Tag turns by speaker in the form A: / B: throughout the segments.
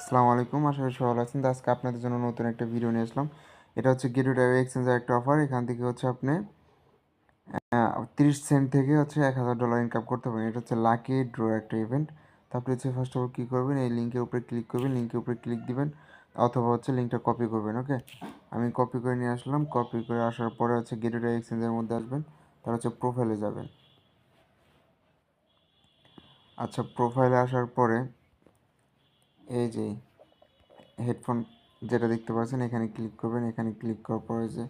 A: আসসালামু আলাইকুম, আশা করি সবাই ভালো আছেন। তো আজকে আপনাদের জন্য নতুন একটা ভিডিও নিয়ে আসলাম। এটা হচ্ছে গেটওয়ে এক্সচেঞ্জের একটা অফার। এখান থেকে হচ্ছে আপনি 30 সেন্ট থেকে হচ্ছে $1000 ইনকাম করতে পারেন। এটা হচ্ছে লাকি ড্র একটা ইভেন্ট। তো আপনি হচ্ছে ফার্স্ট অফ অল কী করবেন, এই লিঙ্কের উপরে ক্লিক করবেন, লিঙ্কের উপরে ক্লিক দিবেন অথবা হচ্ছে লিঙ্কটা কপি করবেন। ওকে, আমি কপি করে নিয়ে আসলাম। কপি করে আসার পরে হচ্ছে গেটওয়ে এক্সচেঞ্জের মধ্যে আসবেন, তার হচ্ছে প্রোফাইলে যাবেন। আচ্ছা, প্রোফাইলে আসার পরে এই যে হেডফোন যেটা দেখতে পাচ্ছেন এখানে ক্লিক করবেন। এখানে ক্লিক করার পরে যে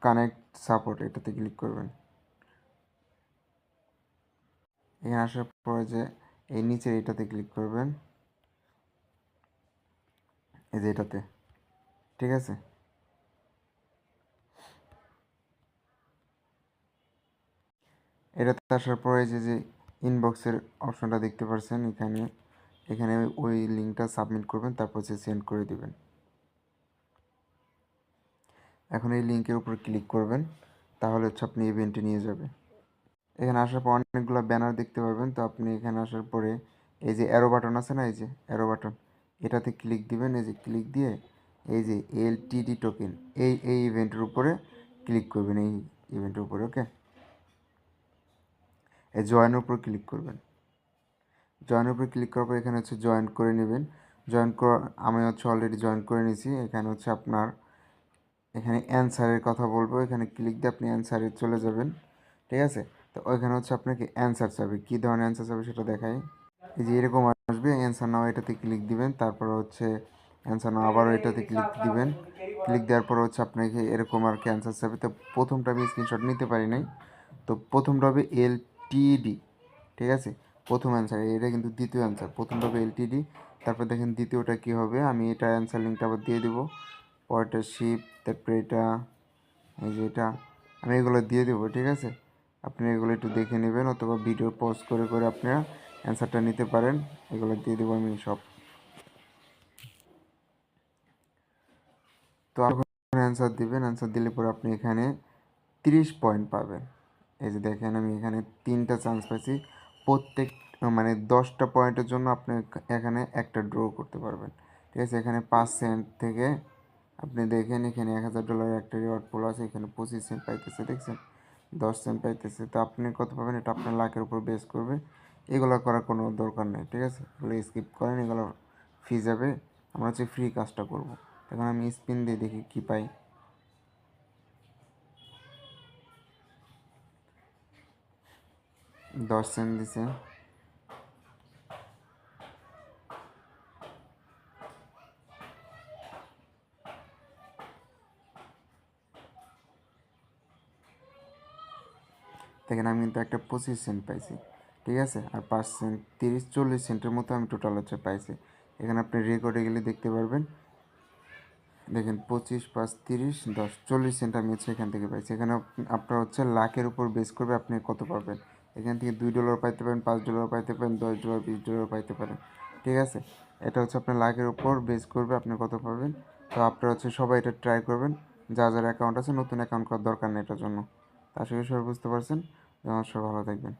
A: কানেক্ট সাপোর্ট এটাতে ক্লিক করবেন। এখানে আসার পরে যে এই নিচের এটাতে ক্লিক করবেন, এই যে এটাতে, ঠিক আছে। এটাতে আসার পরে যে ইনবক্সের অপশনটা দেখতে পাচ্ছেন এখানে, এখানে ওই লিঙ্কটা সাবমিট করবেন, তারপর হচ্ছে সেন্ড করে দিবেন। এখন এই লিঙ্কের উপর ক্লিক করবেন, তাহলে হচ্ছে আপনি ইভেন্টে নিয়ে যাবে। এখানে আসার পর অনেকগুলো ব্যানার দেখতে পারবেন। তো আপনি এখানে আসার পরে এই যে অ্যারো বাটন আছে না, এই যে অ্যারো বাটন, এটাতে ক্লিক দিবেন। এই যে ক্লিক দিয়ে এই যে এলটিডি টোকেন, এই ইভেন্টের উপরে ক্লিক করবেন, এই ইভেন্টের উপরে। ওকে, এই জয়েনের উপর ক্লিক করবেন। জয়েনের উপর ক্লিক করার পর এখানে হচ্ছে জয়েন করে নেবেন। জয়েন করা আমি হচ্ছে অলরেডি জয়েন করে নিয়েছি। এখানে হচ্ছে আপনার এখানে অ্যান্সারের কথা বলবো, এখানে ক্লিক দিয়ে আপনি অ্যান্সারে চলে যাবেন, ঠিক আছে। তো ওইখানে হচ্ছে আপনাকে অ্যান্সার চাবে, কী ধরনের অ্যান্সার চাবে সেটা দেখাই। এই যে এরকম আসবে, অ্যান্সার নাও এটাতে ক্লিক দিবেন। তারপর হচ্ছে অ্যান্সার নাও আবারও এটাতে ক্লিক দিবেন। ক্লিক দেওয়ার পর হচ্ছে আপনাকে এরকম আর কি অ্যান্সার চাবে। তো প্রথমটা আমি স্ক্রিনশট নিতে পারি নাই, তো প্রথমটা হবে এলটিডি, ঠিক আছে। প্রথম অ্যান্সার এটা কিন্তু দ্বিতীয় অ্যান্সার, প্রথমটা হবে এলটিডি। তারপর দেখেন দ্বিতীয়টা কী হবে, আমি এটা অ্যান্সার লিঙ্কটা আবার দিয়ে দেবো। পরেরটা শিপ, তারপরে এটা, এই যে এটা, আমি এগুলো দিয়ে দেবো, ঠিক আছে। আপনি এগুলো একটু দেখে নেবেন অথবা ভিডিও পজ করে করে আপনারা অ্যান্সারটা নিতে পারেন। এগুলো দিয়ে দেবো আমি সব। তো এখন অ্যান্সার দিবেন, অ্যান্সার দিলে পরে আপনি এখানে 30 পয়েন্ট পাবেন। এই যে দেখেন আমি এখানে 3টা চান্স পাইছি। প্রত্যেক মানে 10টা পয়েন্টের জন্য আপনি এখানে একটা ড্র করতে পারবেন, ঠিক আছে। এখানে 5 সেন্ট থেকে আপনি দেখেন এখানে $1000 একটা রিওয়ার্ড পুল আছে, এখানে 25 সেন্ট পাইতেছে, দেখছেন 10 সেন্ট পাইতেছে। তো আপনি কত পাবেন এটা আপনার লাখের উপর বেস করবে। এগুলো করার কোনো দরকার নেই, ঠিক আছে। এগুলো স্কিপ করেন, এগুলো ফি যাবে। আমরা হচ্ছে ফ্রি কাজটা করব। এখন আমি স্পিন দিয়ে দেখি কী পাই। 10 সেন্ট দিছে। দেখেন আমি কিন্তু একটা 25 সেন্ট পাইছি, ঠিক আছে। আর 5 সেন্ট, 30-40 সেন্টের মতো আমি টোটাল হচ্ছে পাইছি। এখানে আপনি রেকর্ডে গেলে দেখতে পারবেন। দেখেন 25, 5, 30, 10, 40 সেন্ট আমি হচ্ছে এখান থেকে পাইছি। এখানে আপনার হচ্ছে লাখের উপর বেস করবে আপনি কত পাবেন। এখান থেকে $2 পাইতে পারেন, $5 পাইতে পারেন, $10, $20 পাইতে পারেন, ঠিক আছে। এটা হচ্ছে আপনার লাখের উপর বেস করবে আপনি কত পাবেন। তো আপনারা হচ্ছে সবাই এটা ট্রাই করবেন। যার অ্যাকাউন্ট আছে, নতুন অ্যাকাউন্ট করার দরকার নেই এটার জন্য। তা আশা করি সবাই বুঝতে পারছেন। আমার সবাই ভালো থাকবেন।